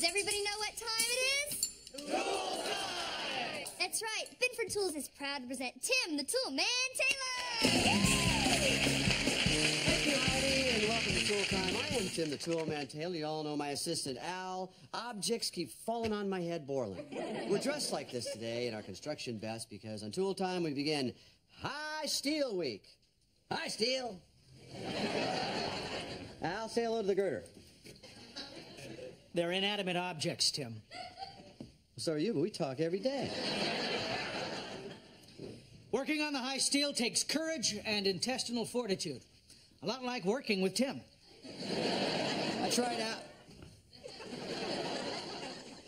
Does everybody know what time it is? Tool time! That's right. Binford Tools is proud to present Tim, the Tool Man Taylor! Thank you, Heidi, and welcome to Tool Time. I am Tim, the Tool Man Taylor. You all know my assistant, Al. Objects keep falling on my head, Borland. We're dressed like this today in our construction best because on Tool Time we begin High Steel Week. High Steel! Al, say hello to the girder. They're inanimate objects, Tim. So are you, but we talk every day. Working on the high steel takes courage and intestinal fortitude. A lot like working with Tim. That's right, Al.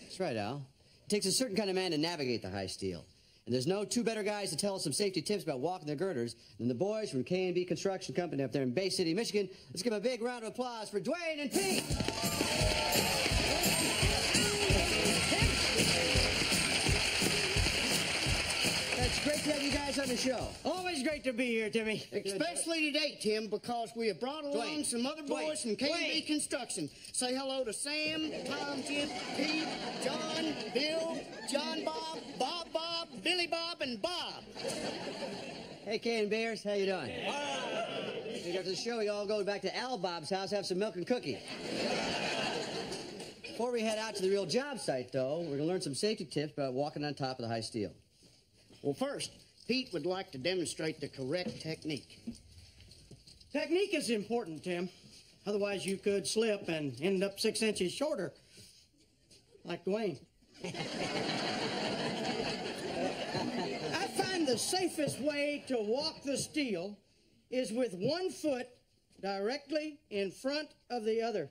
That's right, Al. It takes a certain kind of man to navigate the high steel. And there's no two better guys to tell us some safety tips about walking their girders than the boys from K&B Construction Company up there in Bay City, Michigan. Let's give a big round of applause for Dwayne and Pete. It's great to have you guys on the show. Always great to be here, Timmy. Especially today, Tim, because we have brought along some other boys from K&B Construction. Say hello to Sam, Tom, Jim, Pete, John, Bill, John Bob, Bob Bob, Billy Bob, and Bob. Hey, K&Bers, how you doing? After the show, we all go back to Al Bob's house, have some milk and cookies. Before we head out to the real job site, though, we're going to learn some safety tips about walking on top of the high steel. Well, first, Pete would like to demonstrate the correct technique. Technique is important, Tim. Otherwise, you could slip and end up 6 inches shorter, like Dwayne. I find the safest way to walk the steel is with one foot directly in front of the other.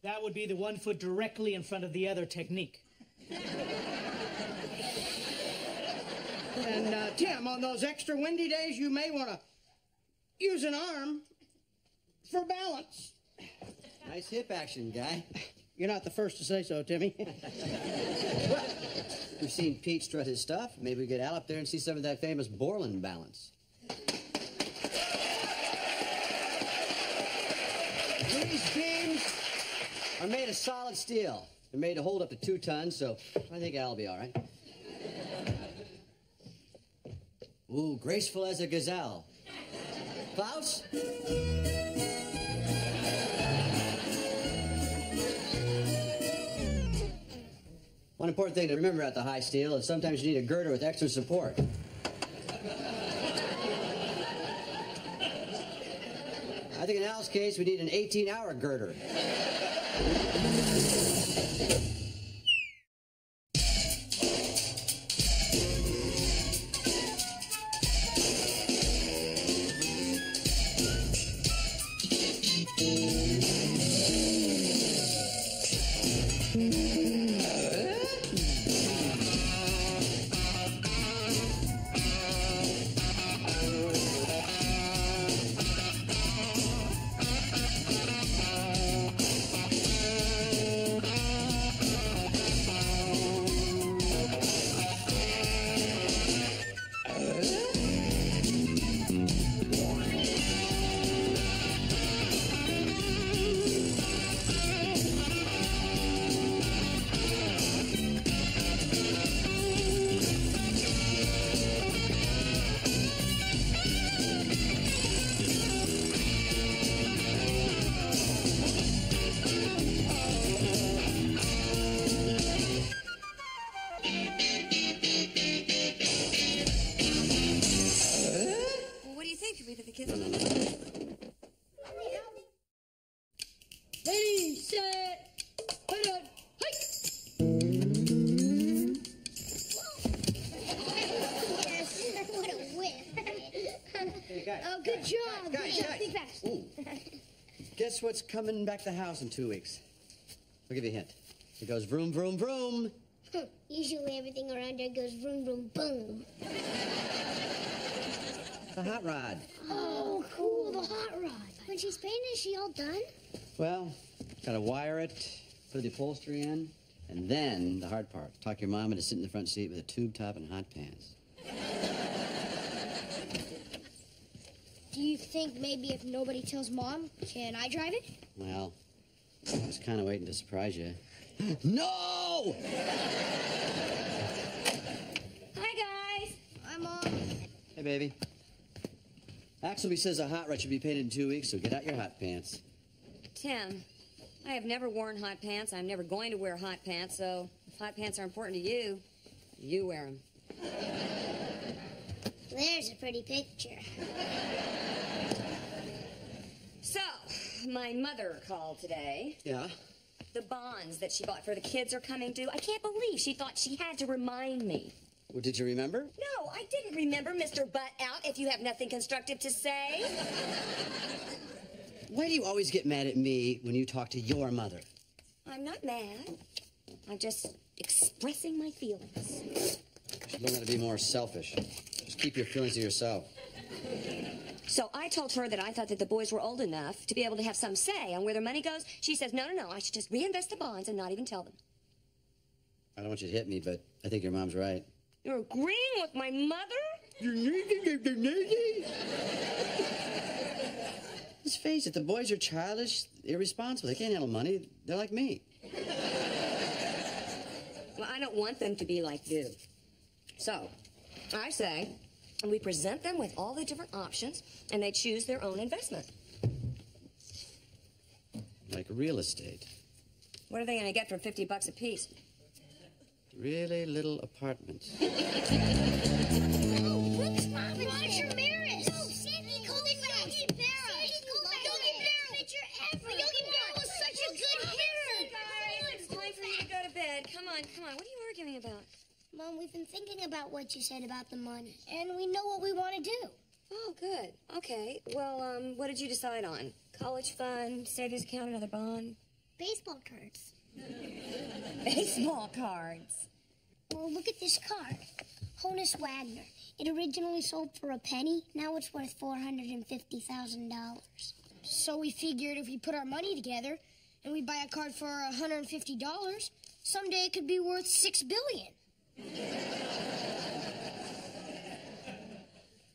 That would be the 1 foot directly in front of the other technique. And, Tim, on those extra windy days, you may want to use an arm for balance. Nice hip action, guy. You're not the first to say so, Timmy. Well, we've seen Pete strut his stuff. Maybe we get Al up there and see some of that famous Borland balance. These beams are made of solid steel. They're made to hold up to 2 tons, so I think Al will be all right. Ooh, graceful as a gazelle. Klaus? One important thing to remember at the high steel is sometimes you need a girder with extra support. I think in Al's case, we need an 18-hour girder. Ready, set, put on, hike! Yes, what a whip. Hey, guys. Oh, good job. Guys. Think fast. Ooh. Guess what's coming back to the house in 2 weeks? I'll give you a hint. It goes vroom, vroom, vroom. Usually everything around here goes vroom, vroom, boom. The hot rod. Oh, cool, the hot rod. When she's painted, is she all done? Well, gotta wire it, put the upholstery in, and then the hard part. Talk your mom into sitting in the front seat with a tube top and hot pants. Do you think maybe if nobody tells Mom, can I drive it? Well, I was kind of waiting to surprise you. No! Hi, guys. Hi, Mom. Hey, baby. Axelby says a hot rod should be painted in 2 weeks, so get out your hot pants. Tim, I have never worn hot pants. I'm never going to wear hot pants, so if hot pants are important to you, you wear them. There's a pretty picture. So, my mother called today. Yeah? The bonds that she bought for the kids are coming due. I can't believe she thought she had to remind me. Well, did you remember? No, I didn't remember, Mr. Butt Out, if you have nothing constructive to say. Why do you always get mad at me when you talk to your mother? I'm not mad. I'm just expressing my feelings. You should learn how to be more selfish. Just keep your feelings to yourself. So I told her that I thought that the boys were old enough to be able to have some say on where their money goes. She says, no, I should just reinvest the bonds and not even tell them. I don't want you to hit me, but I think your mom's right. You're agreeing with my mother? Let's face it, the boys are childish, irresponsible. They can't handle money. They're like me. Well, I don't want them to be like you. So, I say, we present them with all the different options, and they choose their own investment. Like real estate. What are they going to get for $50 a piece? Really little apartments. Oh, Brooks, Mom, Roger Maris. No, Sandy, Yogi Berra. Yogi Berra. Picture ever. Yogi Berra was such a good hitter. It's time for you to go to bed. Come on. What are you arguing about? Mom, we've been thinking about what you said about the money, and we know what we want to do. Oh, good. Okay. Well, what did you decide on? College fund, savings account, another bond? Baseball cards. Baseball cards. Well, look at this card. Honus Wagner. It originally sold for a penny. Now it's worth $450,000. So we figured if we put our money together and we buy a card for $150, someday it could be worth $6 billion.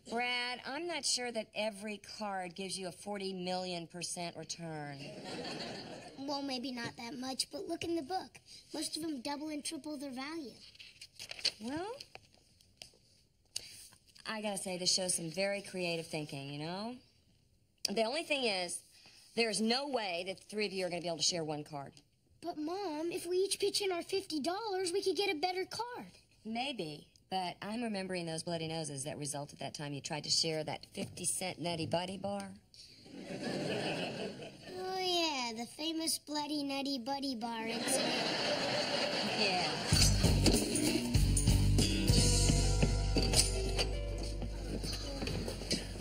Brad, I'm not sure that every card gives you a 40 million% return. Well, maybe not that much, but look in the book. Most of them double and triple their value. Well, I gotta say, this shows some very creative thinking, you know? The only thing is, there's no way that the three of you are gonna be able to share one card. But, Mom, if we each pitch in our $50, we could get a better card. Maybe, but I'm remembering those bloody noses that resulted that time you tried to share that 50-cent Nutty Buddy bar. Oh, yeah, the famous Bloody Nutty Buddy bar incident. Yeah.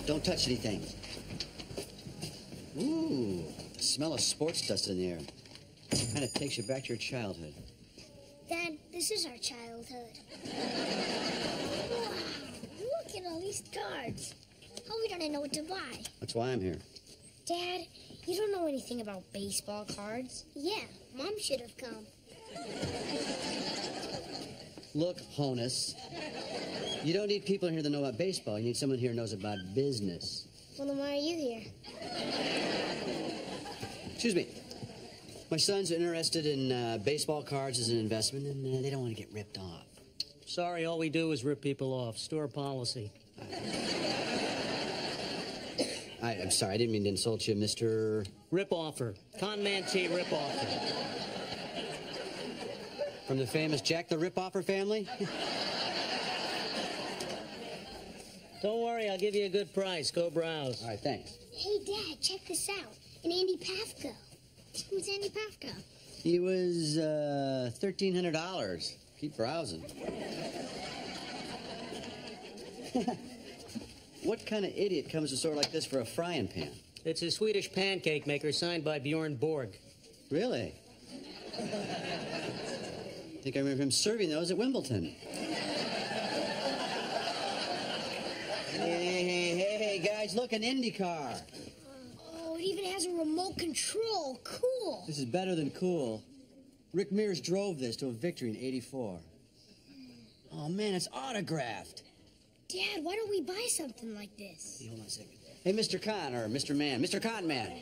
Don't touch anything. Ooh, the smell of sports dust in the air. Kind of takes you back to your childhood. Dad, this is our childhood. Wow, look at all these cards. Oh, we don't know what to buy. That's why I'm here. Dad, you don't know anything about baseball cards? Yeah, Mom should have come. Look, Honus, you don't need people in here that know about baseball. You need someone here who knows about business. Well, then why are you here? Excuse me. My sons are interested in baseball cards as an investment, and they don't want to get ripped off. Sorry, all we do is rip people off. Store policy. I'm sorry, I didn't mean to insult you, Mr. Rip-offer. Con-man-tee rip-offer. From the famous Jack the Rip-Offer family? Don't worry, I'll give you a good price. Go browse. All right, thanks. Hey, Dad, check this out. An Andy Pafko. Who's Andy Pafko? He was, $1,300. Keep browsing. What kind of idiot comes to a store like this for a frying pan? It's a Swedish pancake maker signed by Bjorn Borg. Really? I think I remember him serving those at Wimbledon. Hey, guys, look, an IndyCar. Oh, it even has a remote control. Cool. This is better than cool. Rick Mears drove this to a victory in '84. Oh, man, it's autographed. Dad, why don't we buy something like this? Hey, hold on a second. Hey, Mr. Con, or Mr. Man. Mr. Con Man.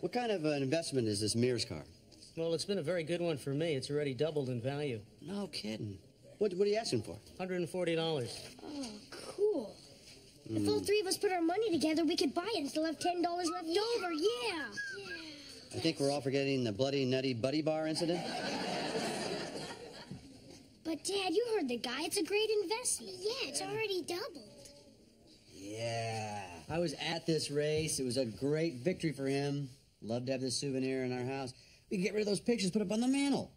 What kind of an investment is this Mears car? Well, it's been a very good one for me. It's already doubled in value. No kidding. What are you asking for? $140. Oh, cool. If all three of us put our money together, we could buy it and still have $10 left over. Yeah. I think we're all forgetting the Bloody Nutty Buddy Bar incident. But, Dad, you heard the guy. It's a great investment. Yeah, it's already doubled. Yeah. I was at this race. It was a great victory for him. Love to have this souvenir in our house. We can get rid of those pictures, put up on the mantle.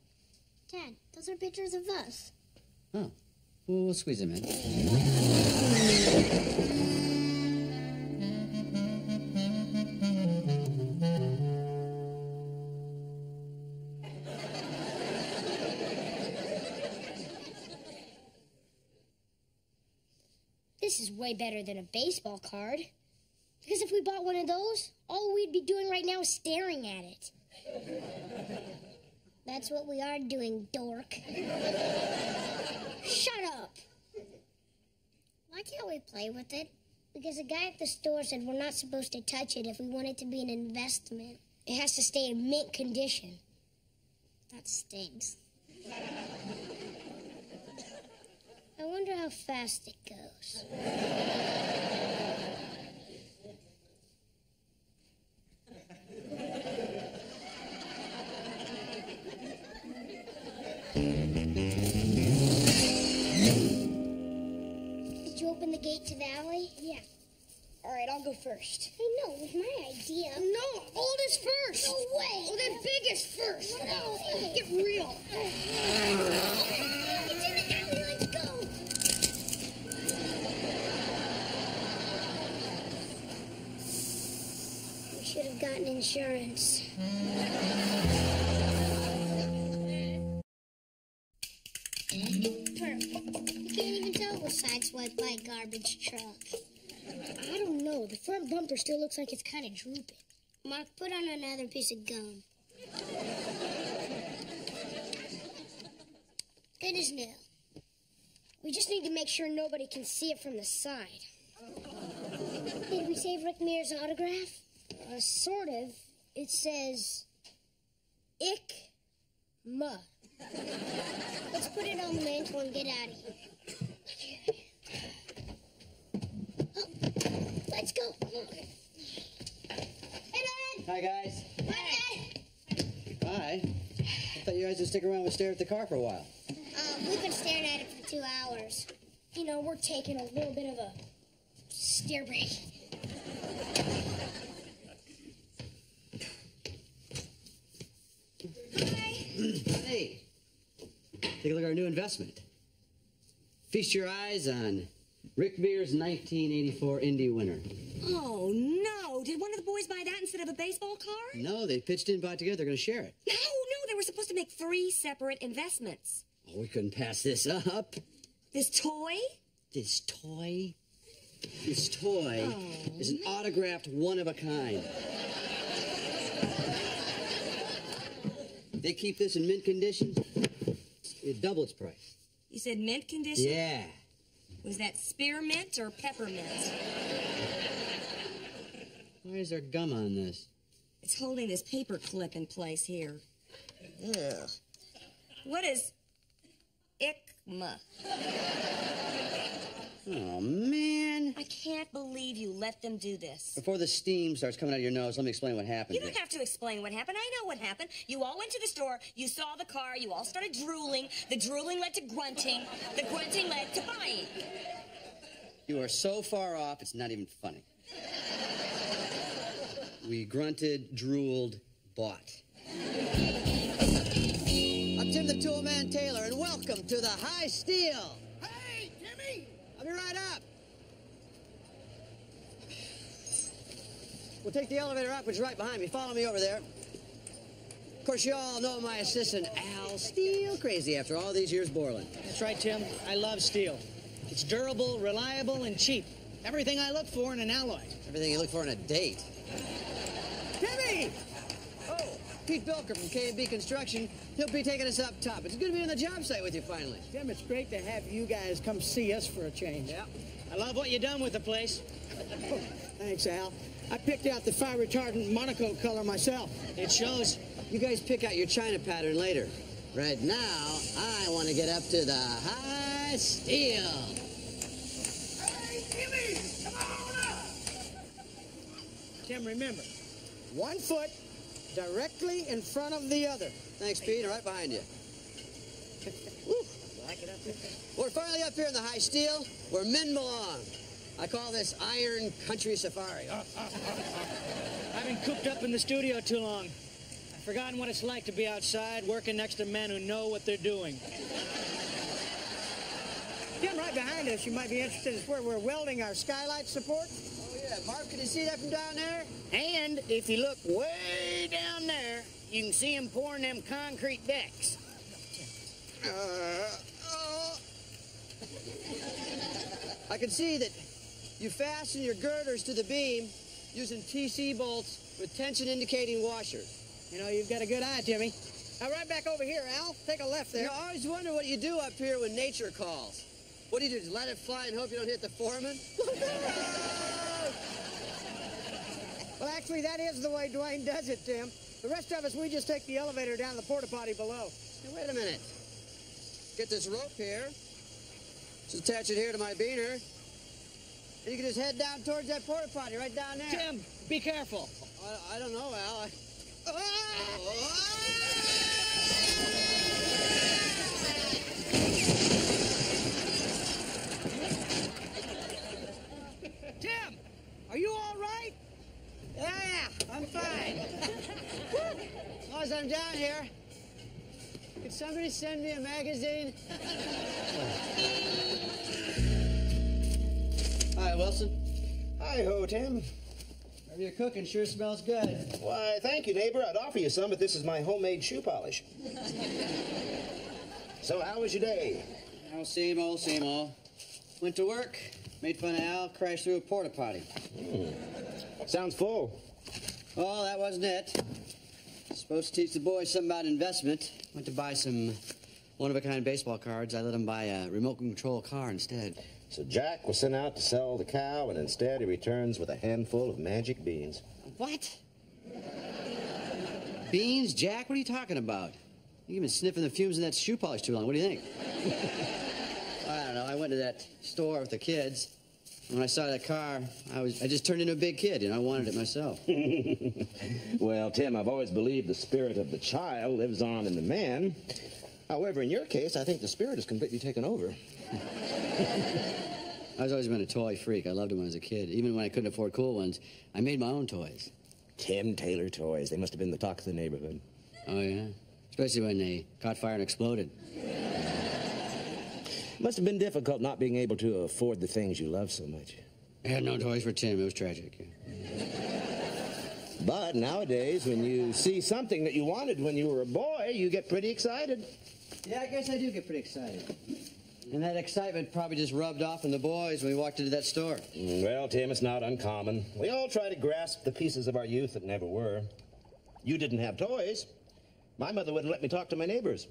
Dad, those are pictures of us. Oh. Well, we'll squeeze them in. This is way better than a baseball card. Because if we bought one of those, all we'd be doing right now is staring at it. That's what we are doing, dork. Shut up. Why can't we play with it? Because the guy at the store said we're not supposed to touch it if we want it to be an investment. It has to stay in mint condition. That stinks. I wonder how fast it goes. Did you open the gate to the alley? Yeah. All right, I'll go first. Hey, no, it was my idea. No, oldest first. No way. Well, then biggest first. No. Get real. It's in the alley. Let's go. We should have gotten insurance. Perfect. You can't even tell it was sideswiped by a garbage truck. I don't know. The front bumper still looks like it's kind of drooping. Mark, put on another piece of gum. Good as new. We just need to make sure nobody can see it from the side. Did we save Rick Mears' autograph? Sort of. It says, Ick Ma. Let's put it on the mantle and get out of here. Oh, let's go. Hey, Dad. Hi, guys. Hi, Dad. Hi. I thought you guys would stick around and stare at the car for a while. We've been staring at it for 2 hours. You know, we're taking a little bit of a stare break. Hey, take a look at our new investment. Feast your eyes on Rick Mears' 1984 Indy winner. Oh, no. Did one of the boys buy that instead of a baseball card? No, they pitched in, bought together. They're going to share it. No, they were supposed to make 3 separate investments. Oh, we couldn't pass this up. This toy? This toy is an autographed one-of-a-kind. They keep this in mint condition, it double its price. You said mint condition? Yeah. Was that spearmint or peppermint? Why is there gum on this? It's holding this paper clip in place here. Ugh. What is ICMA? Oh, man. I can't believe you let them do this. Before the steam starts coming out of your nose, let me explain what happened. You don't have to explain what happened. I know what happened. You all went to the store, you saw the car, you all started drooling. The drooling led to grunting. The grunting led to buying. You are so far off, it's not even funny. We grunted, drooled, bought. I'm Tim the Toolman Taylor, and welcome to the High Steel. Hey, Timmy! I'll be right up. We'll take the elevator up, which is right behind me. Follow me over there. Of course, you all know my assistant, Al. Steel crazy after all these years boiling. That's right, Tim. I love steel. It's durable, reliable, and cheap. Everything I look for in an alloy. Everything you look for in a date. Timmy! Oh, Pete Bilker from K&B Construction. He'll be taking us up top. It's good to be on the job site with you finally. Tim, it's great to have you guys come see us for a change. Yeah. I love what you done with the place. Thanks, Al. I picked out the fire retardant Monaco color myself. It shows. You guys pick out your China pattern later. Right now, I want to get up to the high steel. Hey, Jimmy, come on up. Tim, remember, 1 foot directly in front of the other. Thanks, Pete. Right behind you. Like it up there? We're finally up here in the high steel where men belong. I call this Iron Country Safari. I've been cooped up in the studio too long. I've forgotten what it's like to be outside working next to men who know what they're doing. Tim, right behind us, you might be interested, is where we're welding our skylight support. Oh, yeah. Mark, can you see that from down there? And if you look way down there, you can see them pouring them concrete decks. I can see that you fasten your girders to the beam using TC bolts with tension indicating washers. You know, you've got a good eye, Timmy. Now, right back over here, Al. Take a left there. You know, I always wonder what you do up here when nature calls. What do you do, just let it fly and hope you don't hit the foreman? Well, actually, that is the way Dwayne does it, Tim. The rest of us, we just take the elevator down to the porta potty below. Now, wait a minute. Get this rope here. Just attach it here to my beaner. And you can just head down towards that porta potty right down there. Tim, be careful. I don't know, Al. Tim, are you all right? Yeah, I'm fine. As long as I'm down here, could somebody send me a magazine? Hi, Wilson. Hi-ho, Tim. Your cooking sure smells good. Why, thank you, neighbor. I'd offer you some, but this is my homemade shoe polish. So, how was your day? Oh, same old, same old. Went to work, made fun of Al, crashed through a porta potty. Sounds full. Oh, that wasn't it. Supposed to teach the boys something about investment. Went to buy some one-of-a-kind baseball cards. I let them buy a remote control car instead. So Jack was sent out to sell the cow, and instead he returns with a handful of magic beans. What? Beans? Jack, what are you talking about? You've been sniffing the fumes in that shoe polish too long. What do you think? I don't know. I went to that store with the kids. And when I saw that car, I just turned into a big kid, and I wanted it myself. Well, Tim, I've always believed the spirit of the child lives on in the man. However, in your case, I think the spirit has completely taken over. I've always been a toy freak. I loved them when I was a kid. Even when I couldn't afford cool ones, I made my own toys. Tim Taylor toys. They must have been the talk of the neighborhood. Oh, yeah? Especially when they caught fire and exploded. Must have been difficult not being able to afford the things you love so much. I had no toys for Tim. It was tragic. But nowadays, when you see something that you wanted when you were a boy, you get pretty excited. Yeah, I guess I do get pretty excited. And that excitement probably just rubbed off on the boys when we walked into that store. Well, Tim, it's not uncommon. We all try to grasp the pieces of our youth that never were. You didn't have toys. My mother wouldn't let me talk to my neighbors.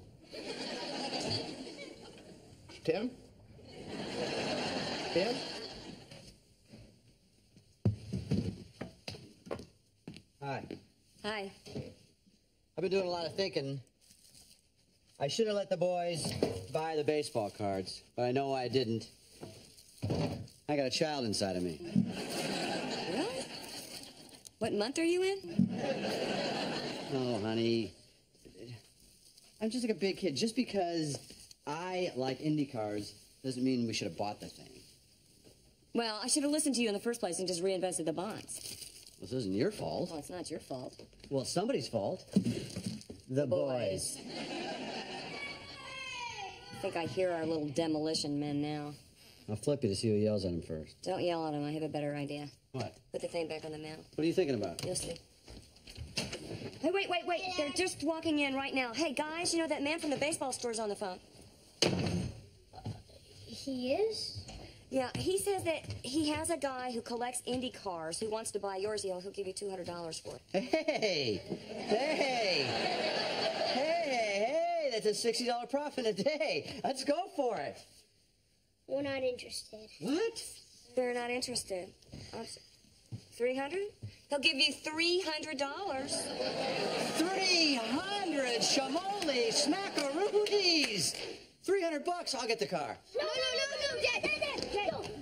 Tim? Tim? Hi. Hi. I've been doing a lot of thinking. I should have let the boys buy the baseball cards, but I know why I didn't. I got a child inside of me. Really? What month are you in? Oh, honey. I'm just like a big kid. Just because I like Indy cars doesn't mean we should have bought the thing. Well, I should have listened to you in the first place and just reinvested the bonds. Well, this isn't your fault. Well, it's not your fault. Well, it's somebody's fault. The boys. I think I hear our little demolition men now. I'll flip you to see who yells at him first. Don't yell at them. I have a better idea. What? Put the thing back on the mount. What are you thinking about? You'll see. Hey, wait. They're just walking in right now. Hey, guys, you know that man from the baseball store's on the phone. He is? Yeah, he says that he has a guy who collects Indy cars who wants to buy yours. He'll give you $200 for it. Hey! That's a $60 profit a day. Let's go for it. We're not interested. What? They're not interested. 300? He'll give you $300. 300 shamoli smackaroonies. $300. I'll get the car. No,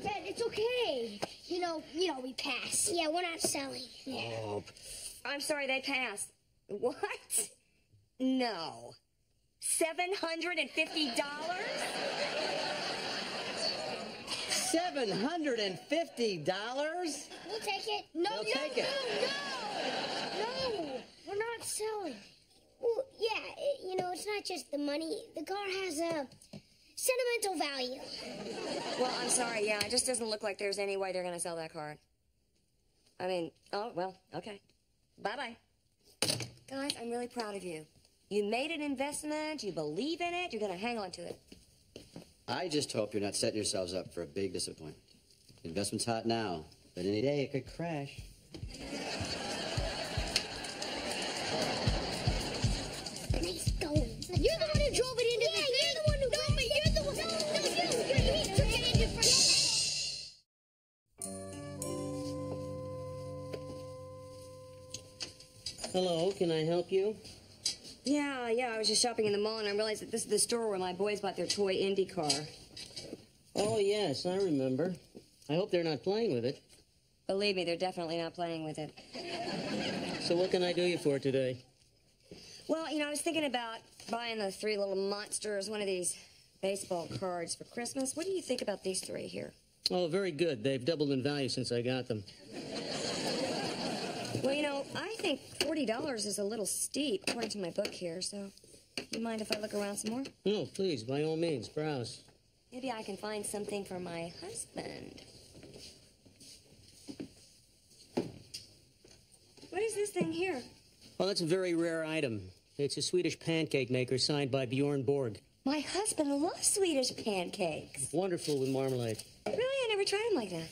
Dad, it's okay. You know, we pass. Yeah, we're not selling. Yeah. Oh, I'm sorry, they passed. What? No. $750? $750? We'll take it. No, take it. No, we're not selling. Well, yeah, it's not just the money. The car has a sentimental value. Well, I'm sorry, yeah, it just doesn't look like there's any way they're going to sell that car. I mean, oh, well, okay. Bye-bye. Guys, I'm really proud of you. You made an investment, you believe in it, you're going to hang on to it. I just hope you're not setting yourselves up for a big disappointment. The investment's hot now, but any day it could crash. Nice going. You're the one who drove it into the thing. You're the one who drove it. You're the one. No, you took it into front. Hello, can I help you? Yeah, I was just shopping in the mall and I realized that this is the store where my boys bought their toy Indy car. Oh, yes, I remember. I hope they're not playing with it. Believe me, they're definitely not playing with it. So what can I do you for today? Well, I was thinking about buying the three little monsters, one of these baseball cards for Christmas. What do you think about these three here? Oh, very good. They've doubled in value since I got them. Well, I think $40 is a little steep, according to my book here, so you mind if I look around some more? No, please, by all means, browse. Maybe I can find something for my husband. What is this thing here? Well, that's a very rare item. It's a Swedish pancake maker signed by Bjorn Borg. My husband loves Swedish pancakes. Wonderful with marmalade. Really? I never tried them like that.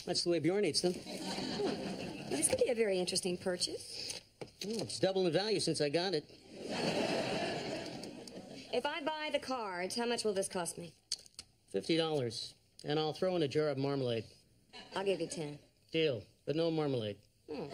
That's the way Bjorn eats them. This could be a very interesting purchase. Oh, it's doubled in value since I got it. If I buy the cards, how much will this cost me? $50. And I'll throw in a jar of marmalade. I'll give you 10. Deal, but no marmalade. Oh.